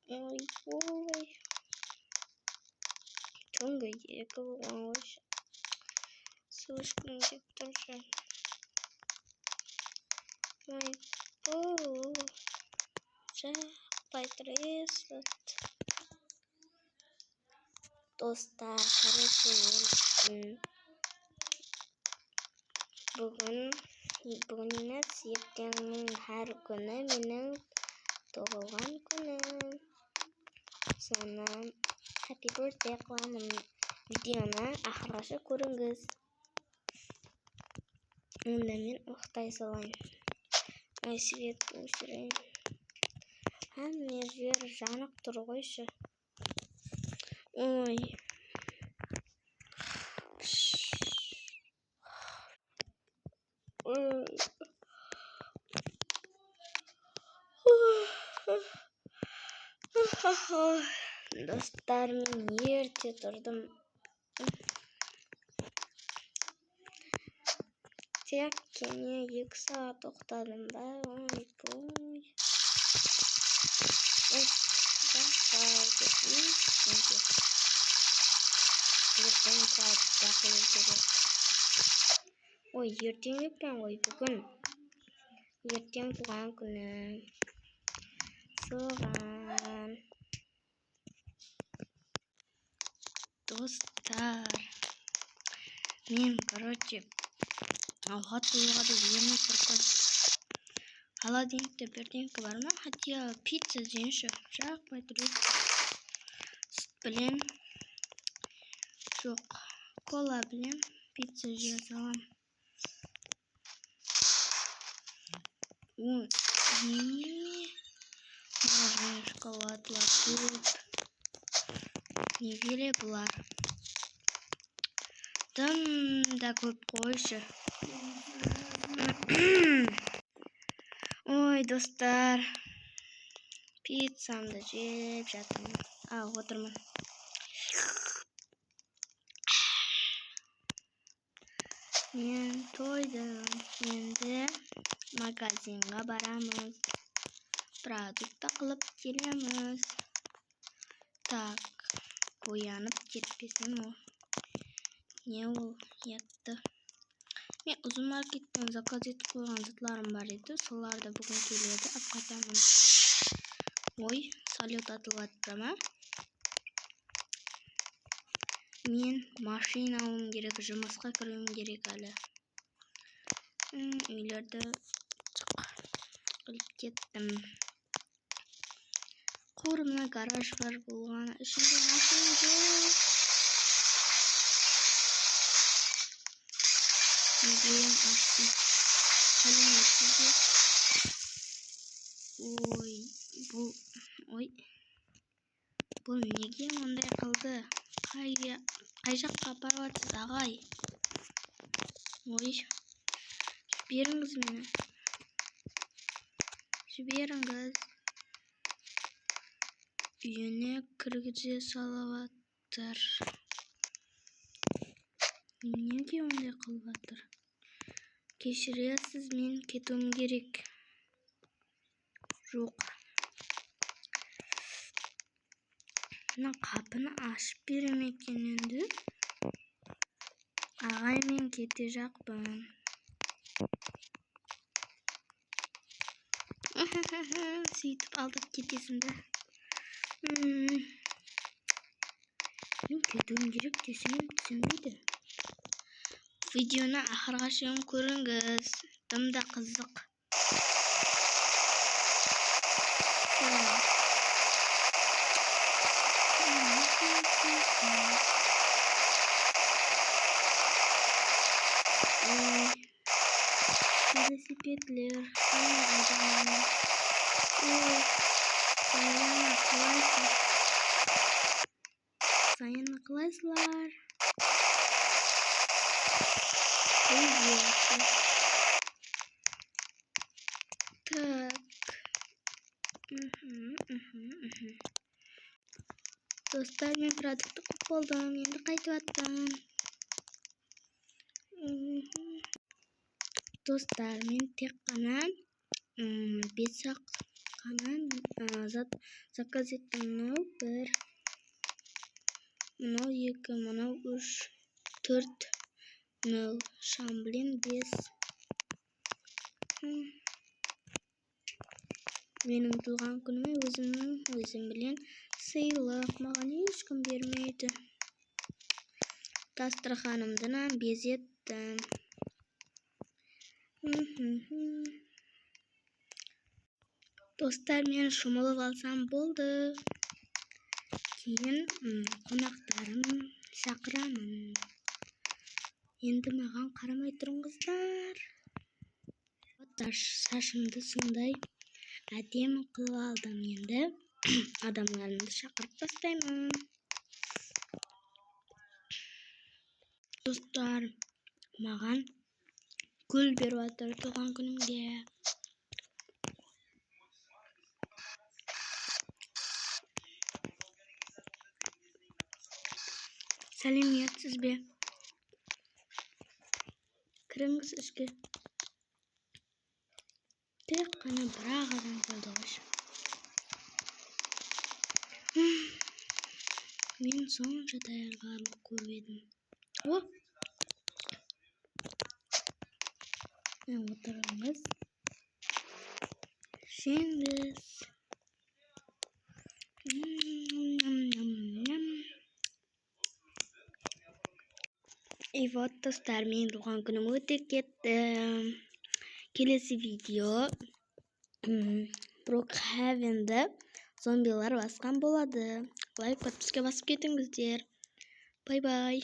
Ой. Түнгі 2 болған ғой. Слышкім деп тұршы. Ой, жақпай тұресіт. Достар, короче, бүгін емес, ертеңнің әр күні менің туылған күнім. Соны happy birthday қыламын. Видеоны ақырғаша көріңіз. Онда мен ұйықтай салайын. Ой, свет өшірейін. Әне жер жанық тұр қойшы. Ой. Достар, мен ерте тұрдым. Тек кене 2 сағат ұйықтадым ба? Ой, бой. Жақпай кетейін. Ертең жақылу керек. Ой, ертең екен ғой бүгін. Ертең туған күнім. Соған. Достар, мен, короче, ауғат болуға да ерініп тұрған. Холодильникте бірдеңке бар ма? Хотя пицца жейінші. Жақпай тұрып. Сүт білем. Жоқ, кола білем. Пицца жей салам. Ой, неме? Можно шоколадлар көп. Неге бұлар? Тым да көп қойшы. Ой, достар, пиццамды жеп жатырмын. Отырмын. Мен тойдым. Енді магазинға барамыз. Продукт қылып келеміз. Так, боянып кетпесем ол. Не ол етті. Мен ұзын маркеттен заказ етіп қойған затларым бар еді. Соларды бүгін келеді. Ап қайтамын. Ой, салют атылып атыр ма? Мен машина алуым керек, жұмысқа кіруім керек әлі. Үйлерді қылып кеттім. Қорымда гараж бар болған. Ішінде машина жоқ. Неге аштым. Қалың өтсізде. Бұл неге ондай қылды? Қай жаққа апарып жатсыз, ағай? Ой, жіберіңіз мені. Жіберіңіз. Үйіне кіргізе салып жатыр. Неге ондай қылып жатыр? Кешіресіз, мен кетуім керек. Жоқ. Мына қапыны ашып берем екен енді. Ағай, мен кете жақпын. Сөйтіп алдап кетесіңді. Мен кетуім керек десем түсінбейді. Видеоны ақырға шейін көріңіз. Тым да қызық. Велосипедлер. Саяны қалайсыздар? Так. Достар, мен продукты қып болдым. Енді қайтып аттым. Достар, мен тек қана 5 Qana zakaz etdim. Mınau 1, mınau 2, mınau 3, 4, mınau şamblin 5. Benim tuğan günüme özüm bilen sıylık mağan hiç kim bermeydi. Dasturxanımdan ham bezetdim. Dostlar, men şomolab alsam boldy. Keyin qonaqlarim şaqıramın. Endi mağan qaramay turungizlar. Saçımды sonday adem qilib aldım endi. Adamlarımды şaqırıp bastayman. Dostlar, mağan gül berip atır tuğan günümge. Salamiyatsiz be. Kırıngiz ishga. Tek qana bir adam qoldi xo'sh. Men soncha tayyorgarlik ko'rib edim. O'tiramiz. Şimdi evet dostlar, men tug'an kunim o'tib ketdi. Kelesi video Brookhaven'da zombilar basgan bo'ladi. Like, podpiska basib ketingizlar. Bye bye.